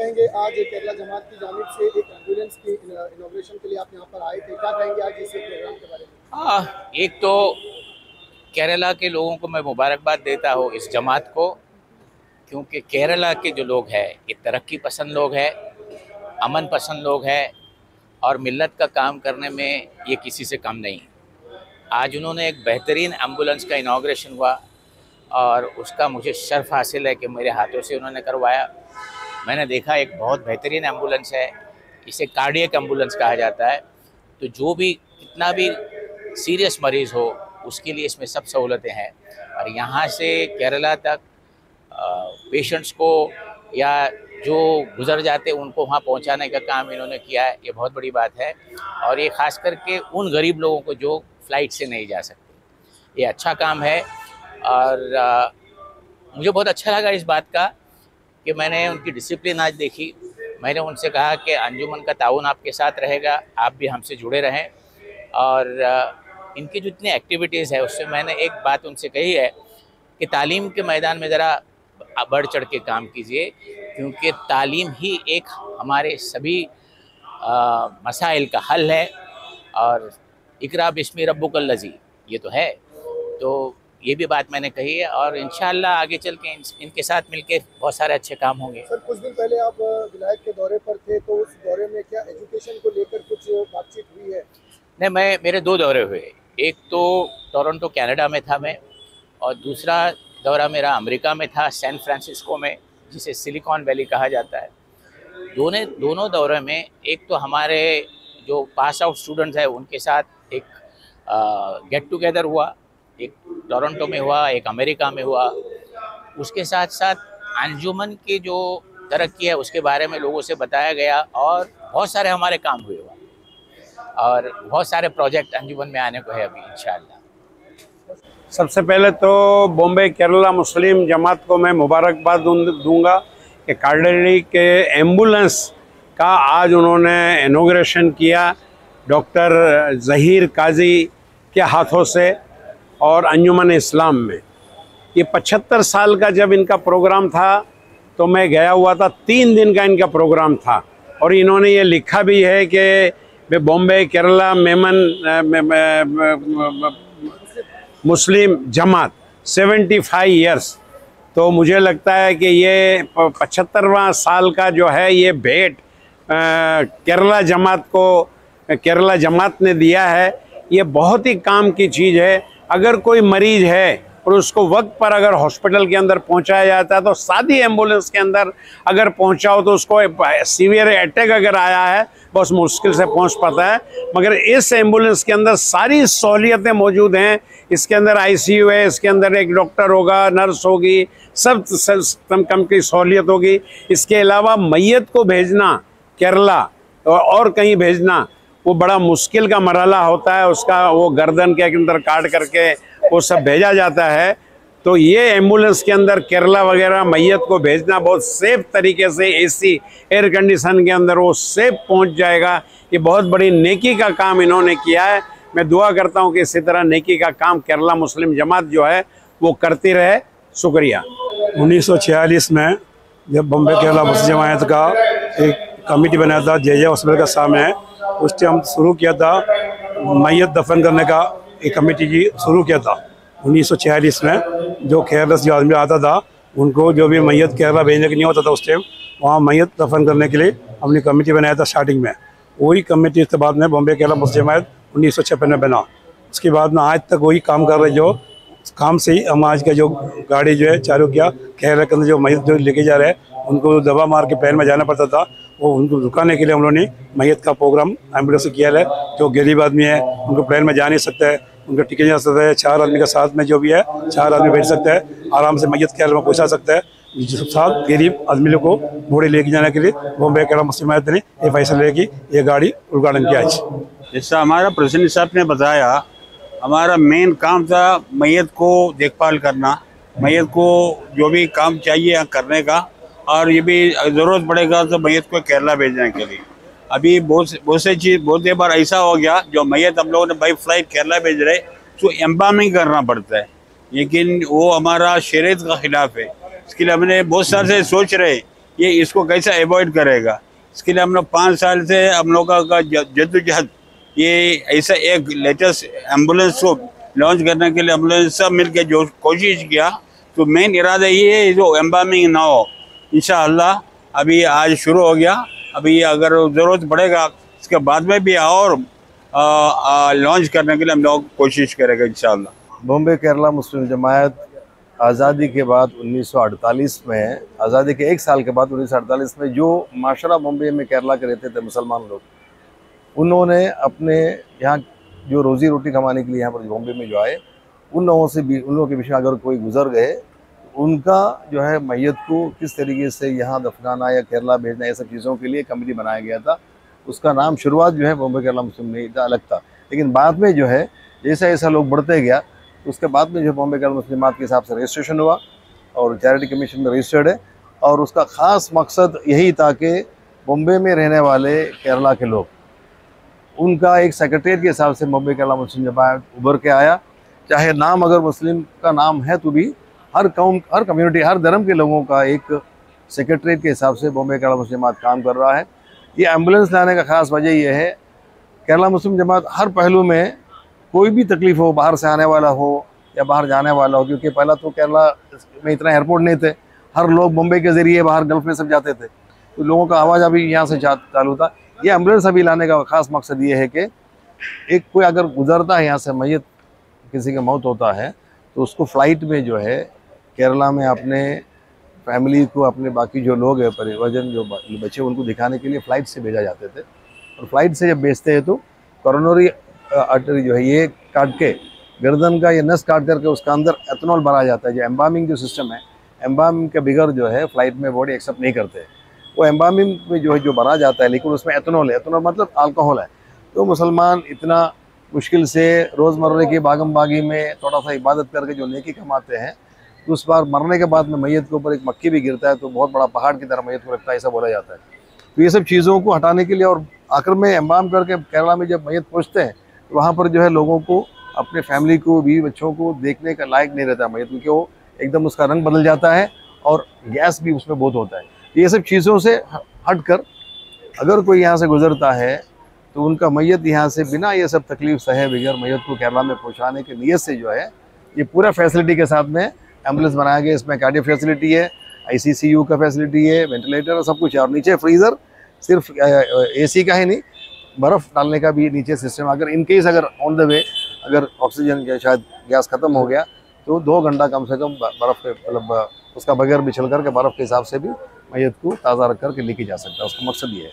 कहेंगे, आज केरला जमात की जानिब से एक एम्बुलेंस की इनॉग्रेशन के लिए आप यहाँ पर आए थे, क्या कहेंगे आज इस प्रोग्राम के बारे में? एक तो केरला के लोगों को मैं मुबारकबाद देता हूँ इस जमात को, क्योंकि केरला के जो लोग हैं ये तरक्की पसंद लोग हैं, अमन पसंद लोग हैं और मिल्लत का काम करने में ये किसी से कम नहीं। आज उन्होंने एक बेहतरीन एम्बुलेंस का इनॉग्रेशन हुआ और उसका मुझे शर्फ हासिल है कि मेरे हाथों से उन्होंने करवाया। मैंने देखा एक बहुत बेहतरीन एम्बुलेंस है, इसे कार्डियक एम्बुलेंस कहा जाता है। तो जो भी कितना भी सीरियस मरीज़ हो उसके लिए इसमें सब सहूलतें हैं और यहाँ से केरला तक पेशेंट्स को या जो गुजर जाते उनको वहाँ पहुँचाने का काम इन्होंने किया है। ये बहुत बड़ी बात है और ये ख़ास करके उन गरीब लोगों को जो फ़्लाइट से नहीं जा सकते, ये अच्छा काम है। और मुझे बहुत अच्छा लगा इस बात का कि मैंने उनकी डिसिप्लिन आज देखी। मैंने उनसे कहा कि अंजुमन का ताउन आपके साथ रहेगा, आप भी हमसे जुड़े रहें। और इनकी जो इतनी एक्टिविटीज़ है उससे मैंने एक बात उनसे कही है कि तालीम के मैदान में ज़रा बढ़ चढ़ के काम कीजिए, क्योंकि तालीम ही एक हमारे सभी मसाइल का हल है। और इकरा बिस्मी रब्बुकल लज़ी ये तो है, तो ये भी बात मैंने कही है और इंशाअल्लाह आगे चल के इनके साथ मिलके बहुत सारे अच्छे काम होंगे। सर, कुछ दिन पहले आप विलायत के दौरे पर थे, तो उस दौरे में क्या एजुकेशन को लेकर कुछ बातचीत हुई है? नहीं, मेरे 2 दौरे हुए। एक तो टोरंटो कनाडा में था मैं, और दूसरा दौरा मेरा अमेरिका में था, सैन फ्रांसिस्को में, जिसे सिलिकॉन वैली कहा जाता है। दोनों दौरे में एक तो हमारे जो पास आउट स्टूडेंट्स हैं उनके साथ एक गेट टुगेदर हुआ, एक टोरंटो में हुआ, एक अमेरिका में हुआ। उसके साथ साथ अंजुमन की जो तरक्की है उसके बारे में लोगों से बताया गया और बहुत सारे हमारे काम हुए और बहुत सारे प्रोजेक्ट अंजुमन में आने को है अभी इंशाअल्लाह। सबसे पहले तो बॉम्बे केरला मुस्लिम जमात को मैं मुबारकबाद दूंगा कि कार्डियली के एम्बुलेंस का आज उन्होंने इनॉग्रेशन किया डॉक्टर ज़हीर काजी के हाथों से और अंजुमन इस्लाम में। ये 75 साल का जब इनका प्रोग्राम था तो मैं गया हुआ था, 3 दिन का इनका प्रोग्राम था और इन्होंने ये लिखा भी है कि बॉम्बे केरला मुस्लिम जमात 75 इयर्स। तो मुझे लगता है कि ये 75वां साल का जो है ये भेंट केरला जमात ने दिया है। ये बहुत ही काम की चीज़ है। अगर कोई मरीज़ है और उसको वक्त पर अगर हॉस्पिटल के अंदर पहुंचाया जाता है तो सादी एम्बुलेंस के अंदर अगर पहुंचाओ तो उसको सीवियर अटैक अगर आया है बहुत मुश्किल से पहुंच पाता है, मगर इस एम्बुलेंस के अंदर सारी सहूलियतें मौजूद हैं। इसके अंदर आईसीयू है, इसके अंदर एक डॉक्टर होगा, नर्स होगी, सब कम की सहूलियत होगी। इसके अलावा मैयत को भेजना केरला और कहीं भेजना वो बड़ा मुश्किल का मरहला होता है, उसका वो गर्दन के अंदर काट करके वो सब भेजा जाता है। तो ये एम्बुलेंस के अंदर केरला वगैरह मैयत को भेजना बहुत सेफ तरीके से एसी एयर कंडीशन के अंदर वो सेफ पहुंच जाएगा। ये बहुत बड़ी नेकी का काम इन्होंने किया है। मैं दुआ करता हूं कि इसी तरह नेकी का काम केरला मुस्लिम जमात जो है वो करती रहे। शुक्रिया। 1946 में जब बॉम्बे केरला मुस्लिम जमात का एक कमेटी बनाया था जे हॉस्पिटल का सामने, उस टाइम शुरू किया था मैयत दफन करने का एक कमेटी की शुरू किया था 1946 में। जो केरला से जो आदमी आता था उनको जो भी मैयत केरला भेजने के नहीं होता था उस टाइम, वहाँ मैयत दफन करने के लिए अपनी कमेटी बनाया था स्टार्टिंग में। वही कमेटी के बाद में बॉम्बे केरला मुस्लिम जमात 1956 में बना। उसके बाद में आज तक वही काम कर रहे, जो काम से ही हम आज का जो गाड़ी जो है चालू किया। केरला के अंदर जो मैयत जो लेके जा रहे हैं उनको दवा मार के पैर में जाना पड़ता था, वो उनको रुकाने के लिए हम लोगों ने मैयत का प्रोग्राम एम्बुलेंस से किया है। जो गरीब आदमी है उनको प्लेन में जा नहीं सकता है, उनका टिकट जा सकता है, 4 आदमी का साथ में जो भी है 4 आदमी बैठ सकता है, आराम से मैयत केरला में पहुँचा सकता है। जिस साथ गरीब आदमी को घोड़े लेके जाने के लिए बॉम्बे केरला मुस्लिम जमात ने ये फैसला लिया कि ये गाड़ी उद्घाटन किया आज। जैसा हमारा प्रेसिडेंट साहब ने बताया, हमारा मेन काम था मैयत को देखभाल करना, मैयत को जो भी काम चाहिए करने का, और ये भी ज़रूरत पड़ेगा तो मैयत को केरला भेजने के लिए। अभी बहुत बार ऐसा हो गया जो मैयत हम लोगों ने बाई फ्लाइट केरला भेज रहे तो एम्बामिंग करना पड़ता है, लेकिन वो हमारा शरीयत का खिलाफ है। इसके लिए हमने बहुत साल से सोच रहे ये इसको कैसे अवॉइड करेगा। इसके लिए हम लोग 5 साल से हम लोग का जद्दोजहद, ये ऐसा एक लेटेस्ट एम्बुलेंस को लॉन्च करने के लिए हम लोग सब मिलकर जो कोशिश किया, तो मेन इरादा ये है जो एम्बामिंग ना हो। इंशाअल्लाह अभी आज शुरू हो गया, अभी अगर ज़रूरत पड़ेगा इसके बाद में भी और लॉन्च करने के लिए हम लोग कोशिश करेंगे इंशाअल्लाह। बॉम्बे केरला मुस्लिम जमायत आज़ादी के बाद 1948 में, आज़ादी के 1 साल के बाद 1948 में जो माशरा बॉम्बे में केरला के रहते थे मुसलमान लोग, उन्होंने अपने यहाँ जो रोज़ी रोटी कमाने के लिए यहाँ पर बॉम्बे में जो आए, उन लोगों से भी, उन लोगों के बीच में अगर कोई गुजर गए, उनका जो है मैयत को किस तरीके से यहाँ दफनाना या केरला भेजना, ये सब चीज़ों के लिए कमेटी बनाया गया था। उसका नाम शुरुआत जो है बॉम्बे केरला मुस्लिम नहीं था, अलग था। लेकिन बाद में जो है जैसा जैसा लोग बढ़ते गया, उसके बाद में जो बॉम्बे केरला मुस्लिमात के हिसाब से रजिस्ट्रेशन हुआ और चैरिटी कमीशन में रजिस्टर्ड है। और उसका ख़ास मकसद यही था कि बॉम्बे में रहने वाले केरला के लोग, उनका एक सेक्रेटरीट के हिसाब से बॉम्बे केरला मुस्लिम जमायत उभर के आया। चाहे नाम अगर मुस्लिम का नाम है तो भी हर कौम, हर कम्युनिटी, हर धर्म के लोगों का एक सेक्रेटरीट के हिसाब से बॉम्बे केरला मुस्लिम जमात काम कर रहा है। ये एम्बुलेंस लाने का ख़ास वजह यह है, केरला मुस्लिम जमात हर पहलू में कोई भी तकलीफ़ हो, बाहर से आने वाला हो या बाहर जाने वाला हो, क्योंकि पहला तो केरला में इतना एयरपोर्ट नहीं थे, हर लोग मुंबई के ज़रिए बाहर गल्फ़ में सब जाते थे, तो लोगों का आवाज़ अभी यहाँ से चालू था। ये एम्बुलेंस अभी लाने का ख़ास मकसद ये है कि एक कोई अगर गुजरता है यहाँ से, मैयत किसी का मौत होता है, तो उसको फ़्लाइट में जो है केरला में अपने फैमिली को, अपने बाकी जो लोग हैं परिवारजन जो बच्चे, उनको दिखाने के लिए फ़्लाइट से भेजा जाते थे। और फ्लाइट से जब भेजते हैं तो कोरोनरी आर्टरी जो है ये काट के, गर्दन का ये नस काट करके उसका अंदर एथेनॉल भरा जाता है। जो एम्बामिंग जो सिस्टम है, एम्बामिंग के बिगर जो है फ़्लाइट में बॉडी एक्सेप्ट नहीं करते, वो एम्बामिंग में जो है जो भरा जाता है, लेकिन उसमें एथेनॉल है, एथेनॉल मतलब अल्कोहल है। तो मुसलमान इतना मुश्किल से रोज़मर्रे की भागम भागी में थोड़ा सा इबादत करके जो नेकी कमाते हैं, तो उस बार मरने के बाद में मैयत के ऊपर एक मक्खी भी गिरता है तो बहुत बड़ा पहाड़ की तरह मैयत को लगता है, ऐसा बोला जाता है। तो ये सब चीज़ों को हटाने के लिए, और आखिर में एम्बाम करके केरला में जब मैयत पहुँचते हैं तो वहाँ पर जो है लोगों को, अपने फैमिली को, बीवी बच्चों को देखने का लायक नहीं रहता मैयत, क्योंकि वो एकदम उसका रंग बदल जाता है और गैस भी उसमें बहुत होता है। ये सब चीज़ों से हट कर अगर कोई यहाँ से गुजरता है तो उनका मैयत यहाँ से बिना ये सब तकलीफ सहे बगैर मैयत को केरला में पहुँचाने की नीयत से जो है ये पूरा फैसिलिटी के साथ में एम्बुलेंस बनाया गया। इसमें कार्डियो फैसिलिटी है, ICCU का फैसिलिटी है, वेंटिलेटर, सब कुछ है। और नीचे फ्रीज़र, सिर्फ AC का ही नहीं, बर्फ़ डालने का भी नीचे सिस्टम। अगर इन केस अगर ऑन द वे अगर ऑक्सीजन या शायद गैस ख़त्म हो गया तो 2 घंटा कम से कम बर्फ़ के, मतलब उसका बगैर बिछल करके बर्फ़ के हिसाब से भी मैयत को ताज़ा रख करके लेके जा सकता है। उसका मकसद ये है।